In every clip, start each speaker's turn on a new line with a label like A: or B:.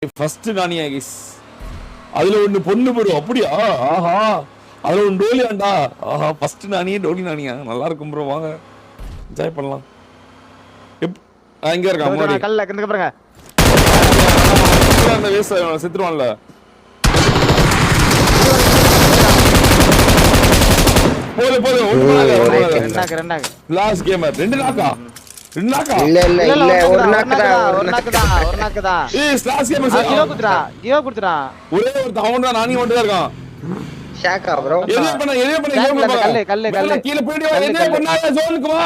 A: First நானியா guys. அதுல ஒண்ணு பொண்ணு போடும் அப்படியா? ஆஹா, அதுல ஒன்று டோலியாண்டா. ஆஹா, ஃபர்ஸ்ட் நானியே டோலி நானியா. நல்லா இருக்கும் ப்ரோ, வாங்க என்ஜாய் பண்ணலாம். இங்க இருக்கா முன்னாடி
B: கல்ல கிண்டக்க பாருங்க.
A: அந்த வேஸ் செத்துருவான்ல. போடு போடு,
B: ரெண்டாக்கு
A: லாஸ்ட் கேமர். ரெண்டு நாக்கா
C: இல்ல ஒரு நாக்கு தான்.
A: ஏய் லாஸ்ட் கேமர்
B: ஜியோ குடுறா
A: ஒரே ஒரு தவுன் தான். நானி மட்டும் தான் இருக்கான்.
C: ஷாக்கா ப்ரோ.
A: எலிய பண்ண
B: கல்ல
A: கீழ போய்டி. எலிய பண்ணாத ஜோனுக்கு வா.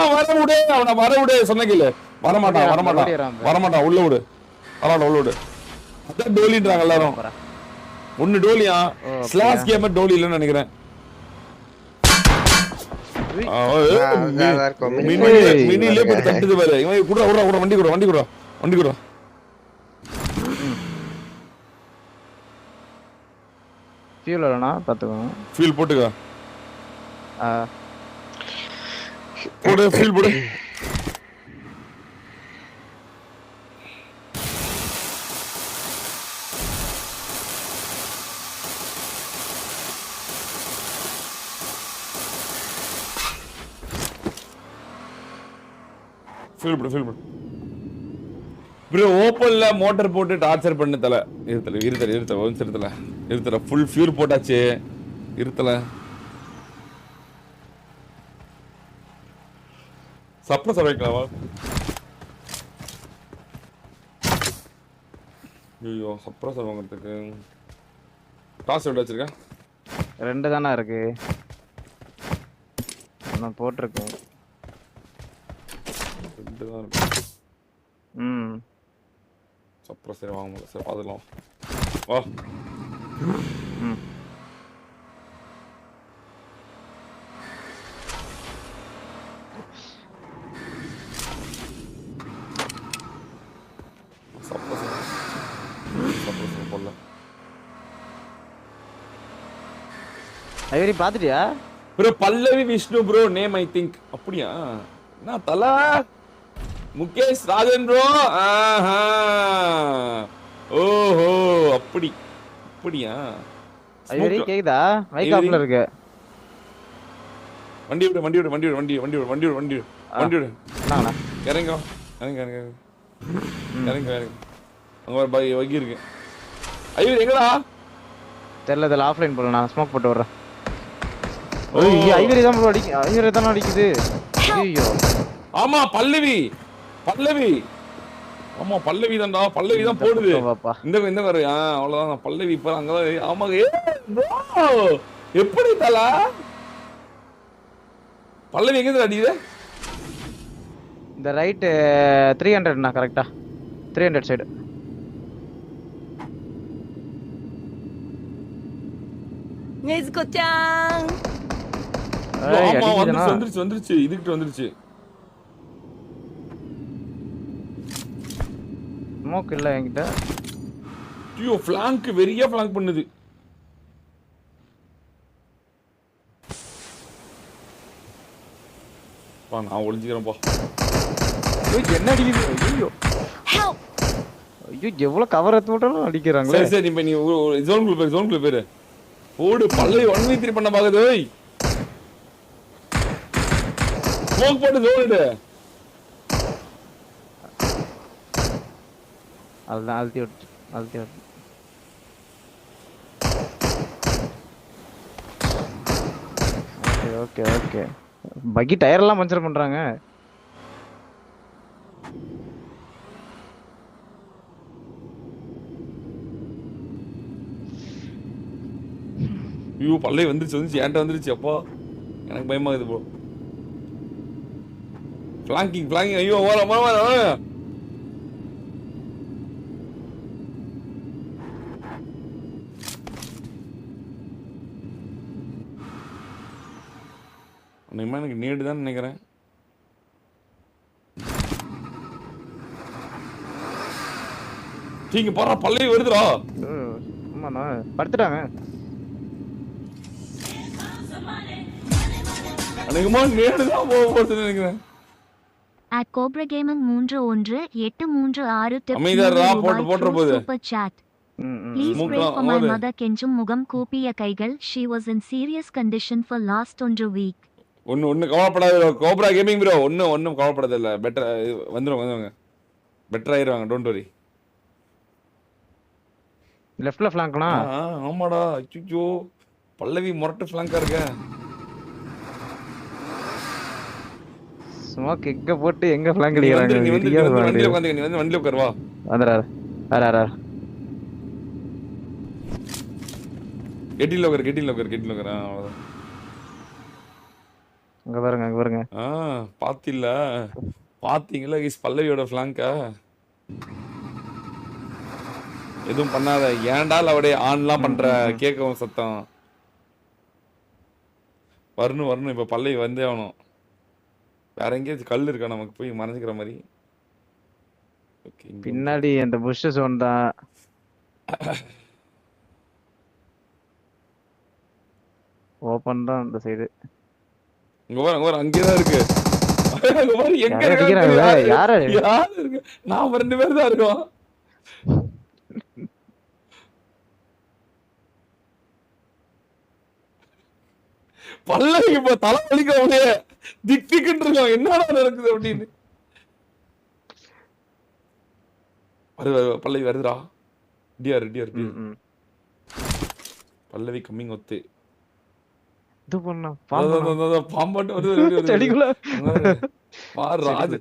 A: வர விடு சொன்ன கீழ. வர மாட்டான் உள்ள விடு. உள்ள விடு. அத டோலின்றாங்க எல்லாரும். ஒன்னு டோலியா. ஸ்லாஷ் கேமர் டோலி இல்லன்னு நினைக்கிறேன். மினிலே போய் தட்டுது பாரு. இவன் குடுறா வண்டி குடுறா.
B: ஃபியூல் வரணும் பாத்துக்கோ.
A: ஃபியூல் போட்டுக்க. போடு ஃபியூல் போடு. ஃபியூல் போடு. ப்ரோ ஓப்பன்ல மோட்டார் போட்டு டார்ச்சர் பண்ண தல. இருத்தல ஃபுல் ஃபியூல் போட்டாச்சு. இருத்தல சப்ரஸர் வைக்கலாமா? ஐயோ சப்ரஸர் வாங்குறதுக்கு டாஸ் எவ்வளோ வச்சிருக்கேன்?
B: 2 தானே இருக்கு. நான் போட்டிருக்கேன்.
A: 2 தான் இருக்கு. சப்ரஸர் வாங்க முடியல. சரி பார்த்துக்கலாம். வா. சப்ரஸர் போடல.
B: ஐவரி பாத்துட்டியா
A: bro? Pallavi Vishnu bro name I think. அப்படியா? என்ன தல? முகேஷ் ராஜன் ப்ரோ. ஓஹோ அப்படியா?
B: ஐவரி கேக்குதா? மைக் ஆஃப்ல இருக்கு.
A: வண்டி விடு.
B: என்னங்கடா
A: இறங்க. அங்க ஒரு வகி இருக்கு. ஐயோ எங்கடா
B: தெரியல. ஆஃப்லைன் போல. நான் ஸ்மோக் போட்டு வர்றேன். ஓய் ஐவரி தான் ப்ரோ ஐவரி தான் அடிக்குது. ஐயோ
A: ஆமா பல்லவி. ஆமா பல்லவி தான்டா. பல்லவி தான் போடுது. இந்த வர அவ்வளவுதான் பல்லவி. இப்ப அங்கதான். ஆமா எப்படி தல பல்லவி எங்க அடிக்குது?
B: இந்த ரைட் 300 கரெக்டா? 300 சைடு.
D: நெஸ்கோச்சான்
A: வந்துருச்சு. இதுக்கிட்ட வந்துருச்சு.
B: ஸ்மோக் இல்ல என்கிட்ட.
A: ஐயோ ஃப்ளாங்க் வெறியா ஃப்ளாங்க் பண்ணுது. நான் ஒளிஞ்சுக்கிறேன்ப்பா.
B: என்ன அடிக்குது? ஐயோ எவ்வளவு கவர் எடுத்து விட்டாலும் அடிக்கிறாங்களே.
A: சரி இப்ப நீ ஜோனுக்குள்ள பேரு போடு. பல்லவி 1v3 பண்ண பாக்குது. ஸ்மோக் போட்டு ஜோனுடு.
B: அதுதான் அழுத்தி விட்டு. ஓகே பக்கி டயர் எல்லாம் பஞ்சர் பண்றாங்க.
A: ஐயோ பல்லவி வந்துருச்சு. ஏன்ட்ட வந்துருச்சு. அப்பா எனக்கு பயமா இது போ. ஃப்ளாங்கிங். ஐயோ வர. எனக்கு நேடு தான் நினைக்கிறேன். நீங்க பாரு பல்லவி வருதுடா.
B: ஆமாண்ணா படுத்துட்டாங்க.
A: அன்னைக்குமா நேடு தான் போகுதுன்னு நினைக்கிறேன்.
D: At Cobra Gaming 318336
A: அமைதியாரா, போட்டுற போகுது.
D: super chat. Please
A: Smoke
D: pray for my
A: ஆகுது.
D: mother கெஞ்சும் முகம் கூப்பிய கைகள். She was in serious condition for last 1 week.
A: ஒண்ணு கவலைப்படாத கோப்ரா கேமிங் ப்ரோ. ஒண்ணும் கவலைப்படாத இல்ல. பெட்டர் வந்துருவாங்க. பெட்டர் ஆயிருவாங்க. Don't worry.
B: லெஃப்ட்ல ஃப்ளாங்க்னா
A: ஆமாடா. அச்சோ பல்லவி முரட்டு ஃப்ளாங்கா இருக்க.
B: ஸ்மோக் எங்க போட்டு எங்க ஃப்ளாங்க்
A: நீ வந்து
B: அடிக்கறாங்க.
A: வண்டில உட்காந்துக்க. நீ வந்து வண்டில உட்கார் வா.
B: வந்துறாரு. அரர.
A: கெட்டில உட்கார். அவ்வளவுதான்.
B: அங்க பாருங்க.
A: பாத்தீங்களா இஸ் பல்லவியோட ஃப்ளாங்கா. எதுவும் பண்ணாத. ஏன்டா அவடே ஆன்லாம் பண்ற கேட்கவும் சத்தம். வரணும் இப்ப பல்லவி வந்தே ஆகணும். வேற எங்கேயாச்சும் கல் இருக்கா நமக்கு போய் மறைஞ்சிக்கிற மாதிரி.
B: பின்னாடி அந்த புஷ் சவுண்ட் தான். ஓபன் தான் அந்த சைடு.
A: இங்க பாரு அங்கேதான் இருக்கு. அங்க பாரு எங்க
B: அடிக்கறாங்க. யாரு
A: இருக்கு? நாம 2 பேர் தான் இருக்கோம். பல்லவி இப்ப தலை வலிக்க அப்படியே திக்குன்னு இருக்கோம். என்னடா நடக்குது அப்படின்னு. பல்லவி வருதுடா. டியர் பல்லவி கம்மிங் ஒத்து.
B: இது பண்ணா
A: பாம்பாட்டு வருது.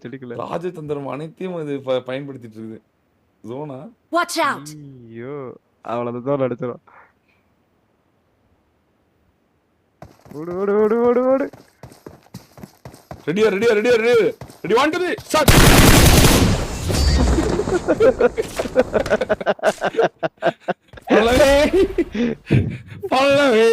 B: செடிக்குள்ள
A: ராஜதந்திரம் அனைத்தையும் அது பயன்படுத்திட்டு இருக்குது. ஜோனா
E: Watch out!
B: ஐயோ அவ்வளவு தூரம் அடிச்சிரும். ஓடு.
A: Ready 1 2 start. பல்லவி